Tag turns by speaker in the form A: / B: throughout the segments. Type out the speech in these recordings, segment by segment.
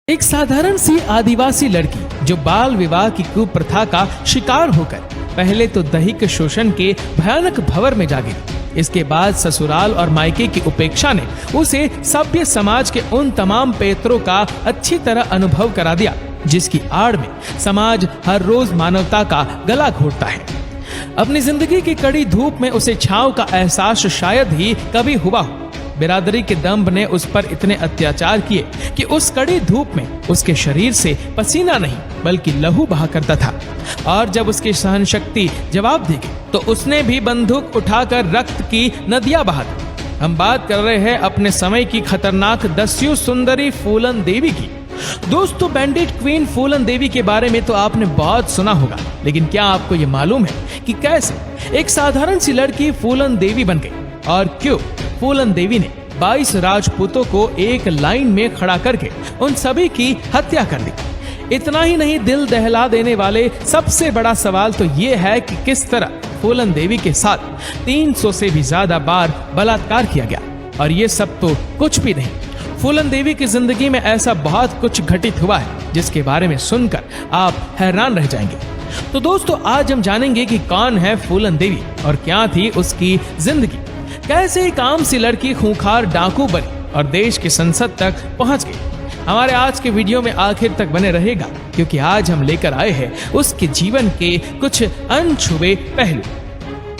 A: एक साधारण सी आदिवासी लड़की जो बाल विवाह की कुप्रथा का शिकार होकर पहले तो दैहिक शोषण के भयानक भंवर में जा गिरी। इसके बाद ससुराल और मायके की उपेक्षा ने उसे सभ्य समाज के उन तमाम पेतरों का अच्छी तरह अनुभव करा दिया जिसकी आड़ में समाज हर रोज मानवता का गला घोटता है। अपनी जिंदगी की कड़ी धूप में उसे छांव का एहसास शायद ही कभी हुआ हो। बिरादरी के दंभ ने उस पर इतने अत्याचार किए कि उस कड़ी धूप में उसके शरीर से पसीना नहीं बल्कि लहू बहा करता था। और जब उसकी सहन शक्ति जवाब देगी तो उसने भी बंदूक उठाकर रक्त की नदियां बहा दी। हम बात कर रहे हैं अपने समय की खतरनाक दस्यु सुंदरी फूलन देवी की। दोस्तों, बैंडिट क्वीन फूलन देवी के बारे में तो आपने बहुत सुना होगा, लेकिन क्या आपको ये मालूम है कि कैसे एक साधारण सी लड़की फूलन देवी बन गई और क्यों फूलन देवी ने 22 राजपूतों को एक लाइन में खड़ा करके उन सभी की हत्या कर दी। इतना ही नहीं, दिल दहला देने वाले सबसे बड़ा सवाल तो ये है कि किस तरह फूलन देवी के साथ 300 से भी ज्यादा बार बलात्कार किया गया। और ये सब तो कुछ भी नहीं, फूलन देवी की जिंदगी में ऐसा बहुत कुछ घटित हुआ है जिसके बारे में सुनकर आप हैरान रह जाएंगे। तो दोस्तों, आज हम जानेंगे कि कौन है फूलन देवी और क्या थी उसकी जिंदगी। कैसे एक आम सी लड़की खूंखार डाकू बनी और देश की संसद तक पहुंच गई। हमारे आज के वीडियो में आखिर तक बने रहेगा क्योंकि आज हम लेकर आए हैं उसके जीवन के कुछ अनछुए पहलू।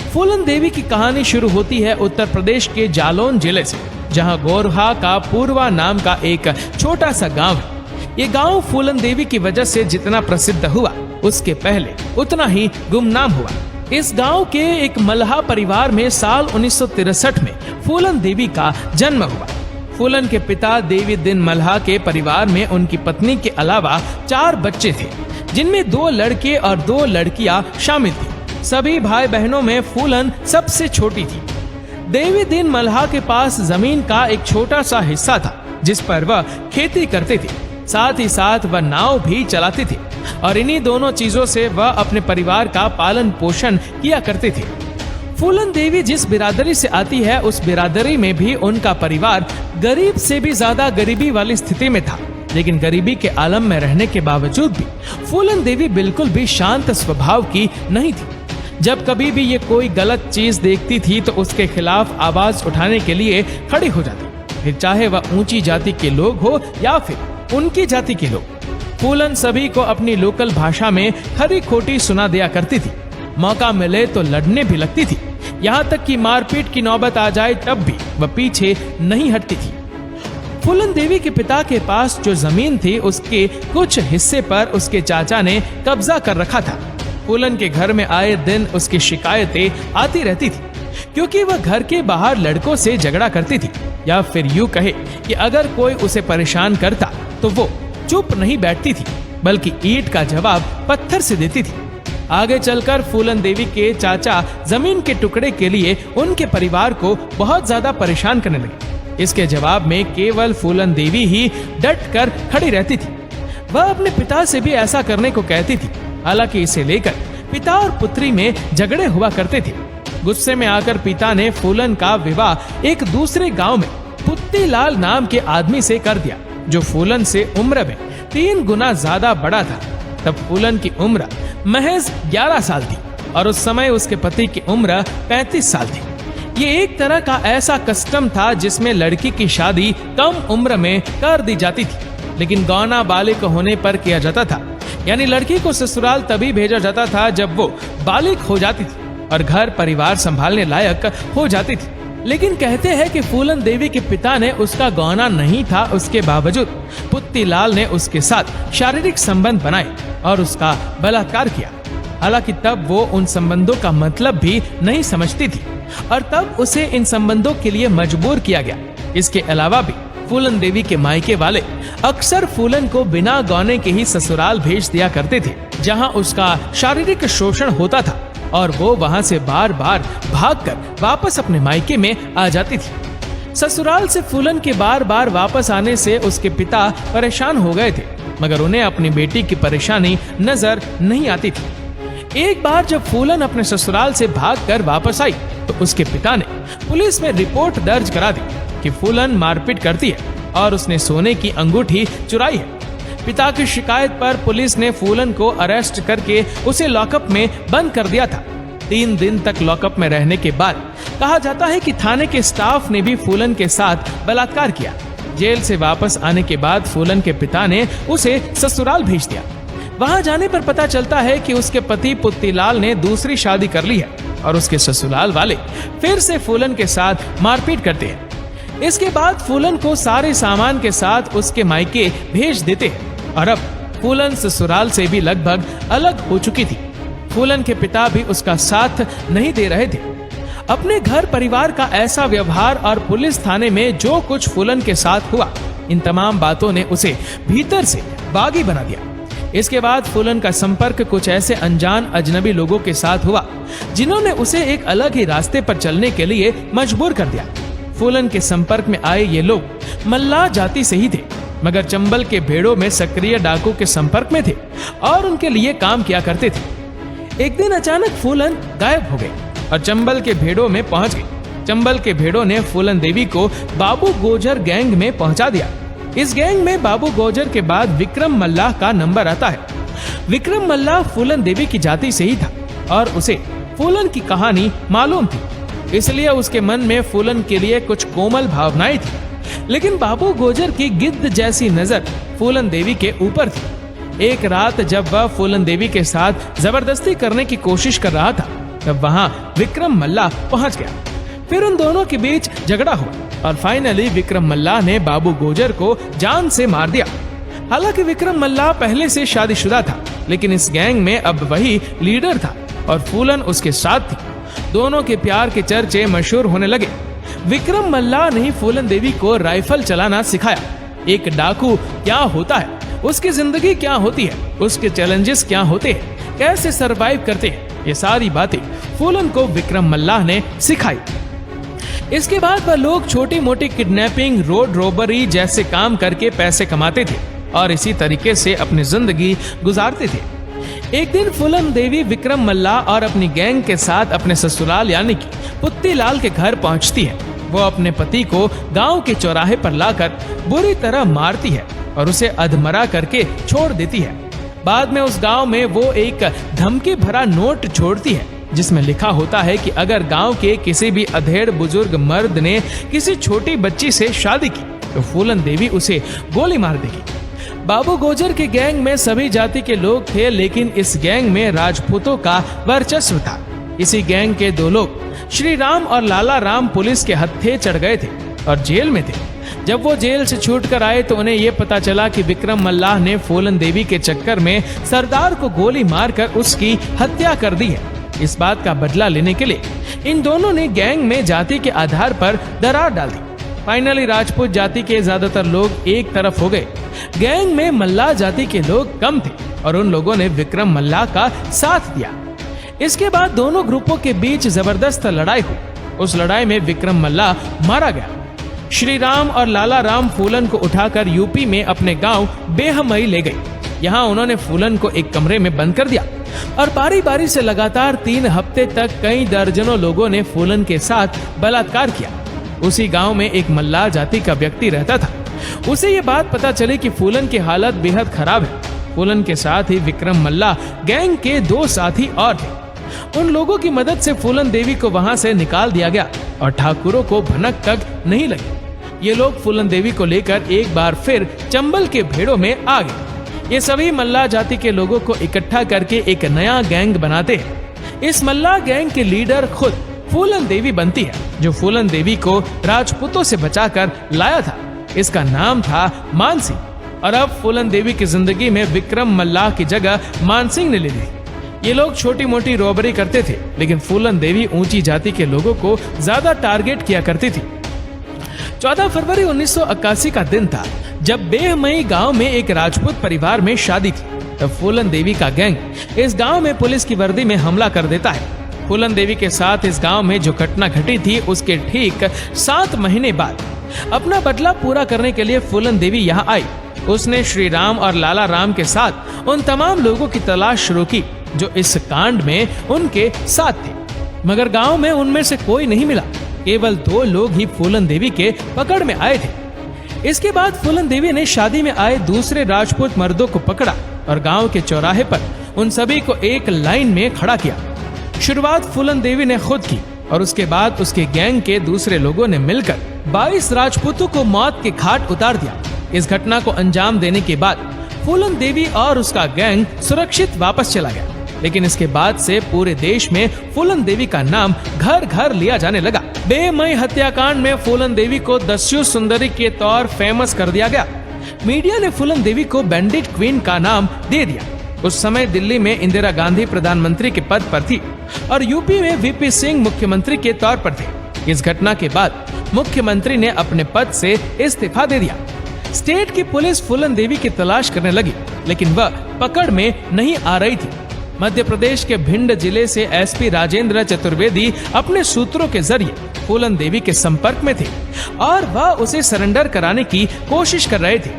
A: फूलन देवी की कहानी शुरू होती है उत्तर प्रदेश के जालौन जिले से, जहां गोरहा का पूर्वा नाम का एक छोटा सा गांव है। ये गांव फूलन देवी की वजह से जितना प्रसिद्ध हुआ उसके पहले उतना ही गुमनाम हुआ। इस गांव के एक मल्हा परिवार में साल 1963 में फूलन देवी का जन्म हुआ। फूलन के पिता देवी दिन मल्हा के परिवार में उनकी पत्नी के अलावा 4 बच्चे थे, जिनमें 2 लड़के और 2 लड़कियां शामिल थी। सभी भाई बहनों में फूलन सबसे छोटी थी। देवी दिन मल्हा के पास जमीन का एक छोटा सा हिस्सा था जिस पर वह खेती करते थे, साथ ही साथ वह नाव भी चलाते थे और इन्हीं दोनों चीजों से वह अपने परिवार का पालन पोषण किया करते थे। फूलन देवी जिस बिरादरी से आती है उस बिरादरी में भी उनका परिवार गरीब से भी ज्यादा गरीबी वाली स्थिति में था, लेकिन गरीबी के आलम में रहने के बावजूद भी फूलन देवी बिल्कुल भी शांत स्वभाव की नहीं थी। जब कभी भी ये कोई गलत चीज देखती थी तो उसके खिलाफ आवाज उठाने के लिए खड़ी हो जाती, फिर चाहे वह ऊंची जाति के लोग हो या फिर उनकी जाति के लोग। फूलन सभी को अपनी लोकल भाषा में खरी खोटी सुना दिया करती थी। मौका मिले तो लड़ने भी लगती थी, यहाँ तक कि मारपीट की नौबत आ जाए तब भी वह पीछे नहीं हटती थी। फूलन देवी के पिता के पास जो जमीन थी उसके कुछ हिस्से पर उसके चाचा ने कब्जा कर रखा था। फूलन के घर में आए दिन उसकी शिकायतें आती रहती थी क्योंकि वह घर के बाहर लड़कों से झगड़ा करती थी, या फिर यूं कहे कि अगर कोई उसे परेशान करता तो वो चुप नहीं बैठती थी बल्कि ईंट का जवाब पत्थर से देती थी। आगे चलकर फूलन देवी के चाचा जमीन के टुकड़े के लिए उनके परिवार को बहुत ज्यादा परेशान करने लगे। इसके जवाब में केवल फूलन देवी ही डट कर खड़ी रहती थी। वह अपने पिता से भी ऐसा करने को कहती थी। हालांकि इसे लेकर पिता और पुत्री में झगड़े हुआ करते थे। गुस्से में आकर पिता ने फूलन का विवाह एक दूसरे गांव में पुत्तीलाल नाम के आदमी से कर दिया, जो फूलन से उम्र में 3 गुना ज्यादा बड़ा था। तब फूलन की उम्र महज 11 साल थी और उस समय उसके पति की उम्र 35 साल थी। ये एक तरह का ऐसा कस्टम था जिसमें लड़की की शादी कम उम्र में कर दी जाती थी, लेकिन गौना बालिग होने पर किया जाता था। यानी लड़की को ससुराल तभी भेजा जाता था जब वो बालिग हो जाती थी और घर परिवार संभालने लायक हो जाती थी। लेकिन कहते हैं कि फूलन देवी के पिता ने उसका गौना नहीं था, उसके बावजूद पुत्तीलाल ने उसके साथ शारीरिक संबंध बनाए और उसका बलात्कार किया। हालांकि तब वो उन संबंधों का मतलब भी नहीं समझती थी और तब उसे इन संबंधों के लिए मजबूर किया गया। इसके अलावा भी फूलन देवी के मायके वाले अक्सर फूलन को बिना गौने के ही ससुराल भेज दिया करते थे, जहां उसका शारीरिक शोषण होता था और वो वहां से बार बार भागकर वापस अपने मायके में आ जाती थी। ससुराल से फूलन के बार बार वापस आने से उसके पिता परेशान हो गए थे, मगर उन्हें अपनी बेटी की परेशानी नजर नहीं आती थी। एक बार जब फूलन अपने ससुराल से भागकर वापस आई तो उसके पिता ने पुलिस में रिपोर्ट दर्ज करा दी कि फूलन मारपीट करती है और उसने सोने की अंगूठी चुराई है। पिता की शिकायत पर पुलिस ने फूलन को अरेस्ट करके उसे लॉकअप में बंद कर दिया था। 3 दिन तक लॉकअप में रहने के बाद कहा जाता है कि थाने के स्टाफ ने भी फूलन के साथ बलात्कार किया। जेल से वापस आने के बाद फूलन के पिता ने उसे ससुराल भेज दिया। वहां जाने पर पता चलता है कि उसके पति पुत्तीलाल ने दूसरी शादी कर ली है और उसके ससुराल वाले फिर से फूलन के साथ मारपीट करते हैं। इसके बाद फूलन को सारे सामान के साथ उसके मायके भेज देते हैं और अब फूलन ससुराल से भी लगभग अलग हो चुकी थी। फूलन के पिता भी उसका साथ नहीं दे रहे थे। अपने घर परिवार का ऐसा व्यवहार और पुलिस थाने में जो कुछ फूलन के साथ हुआ, इन तमाम बातों ने उसे भीतर से बागी बना दिया। इसके बाद फूलन का संपर्क कुछ ऐसे अनजान अजनबी लोगों के साथ हुआ जिन्होंने उसे एक अलग ही रास्ते पर चलने के लिए मजबूर कर दिया। फूलन के संपर्क में आए ये लोग मल्लाह जाति से ही थे, मगर चंबल के भेड़ों में सक्रिय डाकू के संपर्क में थे और उनके लिए काम किया करते थे। एक दिन अचानक फूलन गायब हो गए और चंबल के भेड़ों में पहुंच गए। चंबल के भेड़ों ने फूलन देवी को बाबू गोजर गैंग में पहुंचा दिया। इस गैंग में बाबू गोजर के बाद विक्रम मल्लाह का नंबर आता है। विक्रम मल्लाह फूलन देवी की जाति से ही था और उसे फूलन की कहानी मालूम थी, इसलिए उसके मन में फूलन के लिए कुछ कोमल भावनाएं थी। लेकिन बाबू गोजर की गिद्ध जैसी नजर फूलन देवी के ऊपर थी। एक रात जब वह फूलन देवी के साथ जबरदस्ती करने की कोशिश कर रहा था, तब वहां विक्रम मल्लाह पहुंच गया। फिर उन दोनों के बीच झगड़ा हुआ और फाइनली विक्रम मल्लाह ने बाबू गोजर को जान से मार दिया। हालांकि विक्रम मल्लाह पहले से शादीशुदा था, लेकिन इस गैंग में अब वही लीडर था और फूलन उसके साथ थी। दोनों के प्यार के चर्चे मशहूर होने लगे। विक्रम मल्लाह ने फूलन देवी को राइफल चलाना सिखाया। एक डाकू क्या होता है, उसकी जिंदगी क्या होती है, उसके चैलेंजेस क्या होते हैं, कैसे सरवाइव करते हैं, ये सारी बातें फूलन को विक्रम मल्लाह ने सिखाई। इसके बाद वह लोग छोटी मोटी किडनैपिंग, रोड रॉबरी जैसे काम करके पैसे कमाते थे और इसी तरीके से अपनी जिंदगी गुजारते थे। एक दिन फूलन देवी विक्रम मल्लाह और अपनी गैंग के साथ अपने ससुराल यानी कि पुत्तीलाल के घर पहुंचती है। वो अपने पति को गांव के चौराहे पर लाकर बुरी तरह मारती है और उसे अधमरा करके छोड़ देती है। बाद में उस गांव में वो एक धमकी भरा नोट छोड़ती है जिसमें लिखा होता है कि अगर गांव के किसी भी अधेड़ बुजुर्ग मर्द ने किसी छोटी बच्ची से शादी की तो फूलन देवी उसे गोली मार देगी। बाबू गोजर के गैंग में सभी जाति के लोग थे, लेकिन इस गैंग में राजपूतों का वर्चस्व था। इसी गैंग के 2 लोग श्री राम और लाला राम पुलिस के हत्थे चढ़ गए थे और जेल में थे। जब वो जेल से छूटकर आए तो उन्हें ये पता चला कि विक्रम मल्लाह ने फूलन देवी के चक्कर में सरदार को गोली मारकर उसकी हत्या कर दी है। इस बात का बदला लेने के लिए इन दोनों ने गैंग में जाति के आधार पर दरार डाल दी। फाइनली राजपूत जाति के ज्यादातर लोग एक तरफ हो गए। गैंग में मल्लाह जाति के लोग कम थे और उन लोगों ने विक्रम मल्लाह का साथ दिया। इसके बाद दोनों ग्रुपों के बीच जबरदस्त लड़ाई हुई। उस लड़ाई में विक्रम मल्लाह मारा गया। श्री राम और लाला राम फूलन को उठाकर यूपी में अपने गांव बेहमई ले गए। यहाँ उन्होंने फूलन को एक कमरे में बंद कर दिया और बारी बारी से लगातार 3 हफ्ते तक कई दर्जनों लोगों ने फूलन के साथ बलात्कार किया। उसी गांव में एक मल्लाह जाति का व्यक्ति रहता था। उसे ये बात पता चली कि फूलन की हालत बेहद खराब है। फूलन के साथ ही विक्रम मल्लाह गैंग के 2 साथी और थे। उन लोगों की मदद से फूलन देवी को वहां से निकाल दिया गया और ठाकुरों को भनक तक नहीं लगी। ये लोग फूलन देवी को लेकर एक बार फिर चंबल के भेड़ों में आ गए। ये सभी मल्लाह जाति के लोगों को इकट्ठा करके एक नया गैंग बनाते हैं। इस मल्लाह गैंग के लीडर खुद फूलन देवी बनती है, जो फूलन देवी को राजपूतों से बचाकर लाया था। इसका नाम था मानसिंह और अब फूलन देवी की जिंदगी में विक्रम मल्लाह की जगह मानसिंह ने ले ली। ये लोग छोटी मोटी रॉबरी करते थे, लेकिन फूलन देवी ऊंची जाति के लोगों को ज्यादा टारगेट किया करती थी। 14 फरवरी 1981 का दिन था जब बेहमई गांव में एक राजपूत परिवार में शादी थी। तब फूलन देवी का गैंग इस गांव में पुलिस की वर्दी में हमला कर देता है। फूलन देवी के साथ इस गांव में जो घटना घटी थी उसके ठीक 7 महीने बाद अपना बदला पूरा करने के लिए फूलन देवी यहाँ आई। उसने श्री राम और लाला राम के साथ उन तमाम लोगों की तलाश शुरू की जो इस कांड में उनके साथ थे, मगर गांव में उनमें से कोई नहीं मिला। केवल 2 लोग ही फूलन देवी के पकड़ में आए थे। इसके बाद फूलन देवी ने शादी में आए दूसरे राजपूत मर्दों को पकड़ा और गांव के चौराहे पर उन सभी को एक लाइन में खड़ा किया। शुरुआत फूलन देवी ने खुद की और उसके बाद उसके गैंग के दूसरे लोगों ने मिलकर 22 राजपूतों को मौत के घाट उतार दिया। इस घटना को अंजाम देने के बाद फूलन देवी और उसका गैंग सुरक्षित वापस चला गया, लेकिन इसके बाद से पूरे देश में फूलन देवी का नाम घर घर लिया जाने लगा। बेमई हत्याकांड में फूलन देवी को दस्यु सुंदरी के तौर फेमस कर दिया गया। मीडिया ने फूलन देवी को बैंडिट क्वीन का नाम दे दिया। उस समय दिल्ली में इंदिरा गांधी प्रधानमंत्री के पद पर थी और यूपी में वीपी सिंह मुख्यमंत्री के तौर पर थे। इस घटना के बाद मुख्यमंत्री ने अपने पद से इस्तीफा दे दिया। स्टेट की पुलिस फूलन देवी की तलाश करने लगी, लेकिन वह पकड़ में नहीं आ रही थी। मध्य प्रदेश के भिंड जिले से एसपी राजेंद्र चतुर्वेदी अपने सूत्रों के जरिए फूलन देवी के संपर्क में थे और वह उसे सरेंडर कराने की कोशिश कर रहे थे।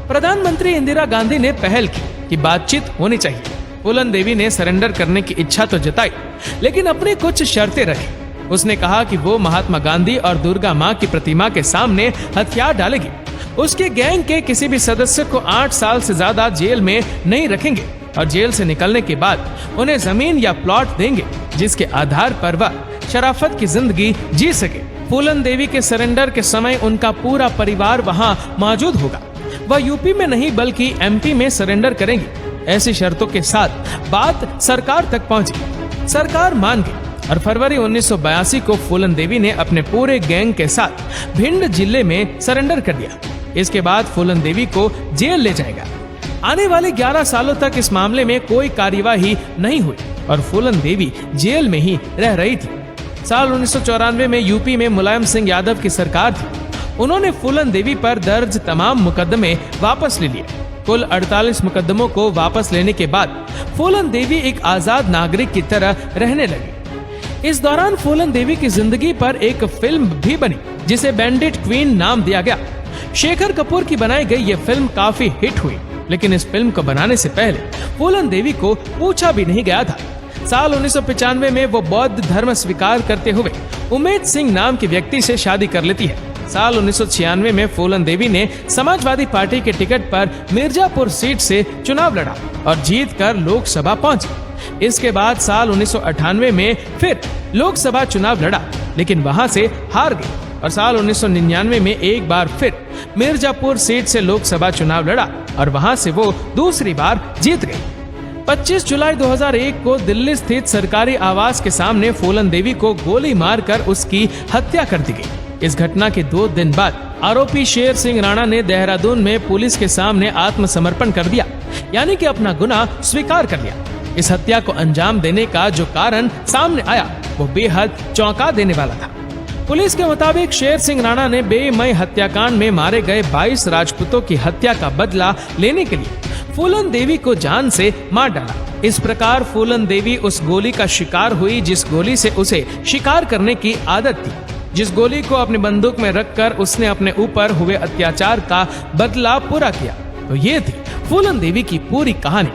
A: प्रधानमंत्री इंदिरा गांधी ने पहल की कि बातचीत होनी चाहिए। फूलन देवी ने सरेंडर करने की इच्छा तो जताई, लेकिन अपनी कुछ शर्तें रखी। उसने कहा कि वो महात्मा गांधी और दुर्गा माँ की प्रतिमा के सामने हथियार डालेगी। उसके गैंग के किसी भी सदस्य को 8 साल से ज्यादा जेल में नहीं रखेंगे और जेल से निकलने के बाद उन्हें जमीन या प्लॉट देंगे, जिसके आधार पर वह शराफत की जिंदगी जी सके। फूलन देवी के सरेंडर के समय उनका पूरा परिवार वहां मौजूद होगा। वह यूपी में नहीं बल्कि एमपी में सरेंडर करेंगी। ऐसी शर्तों के साथ बात सरकार तक पहुंची। सरकार मान गई और फरवरी 1982 को फूलन देवी ने अपने पूरे गैंग के साथ भिंड जिले में सरेंडर कर दिया। इसके बाद फूलन देवी को जेल ले जाएगा। आने वाले 11 सालों तक इस मामले में कोई कार्यवाही नहीं हुई और फूलन देवी जेल में ही रह रही थी। साल 1994 में यूपी में मुलायम सिंह यादव की सरकार थी। उन्होंने फूलन देवी पर दर्ज तमाम मुकदमे वापस ले लिए। कुल 48 मुकदमों को वापस लेने के बाद फूलन देवी एक आजाद नागरिक की तरह रहने लगी। इस दौरान फूलन देवी की जिंदगी पर एक फिल्म भी बनी, जिसे बैंडिट क्वीन नाम दिया गया। शेखर कपूर की बनाई गई ये फिल्म काफी हिट हुई, लेकिन इस फिल्म को बनाने से पहले फूलन देवी को पूछा भी नहीं गया था। साल 1995 में वो बौद्ध धर्म स्वीकार करते हुए उमेद सिंह नाम के व्यक्ति से शादी कर लेती है। साल 1996 में फूलन देवी ने समाजवादी पार्टी के टिकट पर मिर्जापुर सीट से चुनाव लड़ा और जीत कर लोकसभा पहुंची। इसके बाद साल 1998 में फिर लोकसभा चुनाव लड़ा, लेकिन वहां से हार गई और साल 1999 में एक बार फिर मिर्जापुर सीट से लोकसभा चुनाव लड़ा और वहां से वो दूसरी बार जीत गई। 25 जुलाई 2001 को दिल्ली स्थित सरकारी आवास के सामने फूलन देवी को गोली मारकर उसकी हत्या कर दी गई। इस घटना के 2 दिन बाद आरोपी शेर सिंह राणा ने देहरादून में पुलिस के सामने आत्मसमर्पण कर दिया, यानी कि अपना गुनाह स्वीकार कर लिया। इस हत्या को अंजाम देने का जो कारण सामने आया वो बेहद चौंका देने वाला था। पुलिस के मुताबिक शेर सिंह राणा ने बेमई हत्याकांड में मारे गए 22 राजपूतों की हत्या का बदला लेने के लिए फूलन देवी को जान से मार डाला। इस प्रकार फूलन देवी उस गोली का शिकार हुई जिस गोली से उसे शिकार करने की आदत थी, जिस गोली को अपनी बंदूक में रखकर उसने अपने ऊपर हुए अत्याचार का बदला पूरा किया। तो ये थी फूलन देवी की पूरी कहानी।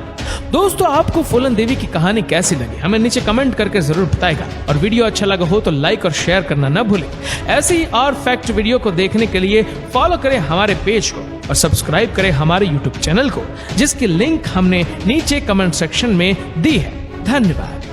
A: दोस्तों, आपको फूलन देवी की कहानी कैसी लगी हमें नीचे कमेंट करके जरूर बताएगा और वीडियो अच्छा लगा हो तो लाइक और शेयर करना न भूलें। ऐसी ही और फैक्ट वीडियो को देखने के लिए फॉलो करें हमारे पेज को और सब्सक्राइब करें हमारे यूट्यूब चैनल को, जिसकी लिंक हमने नीचे कमेंट सेक्शन में दी है। धन्यवाद।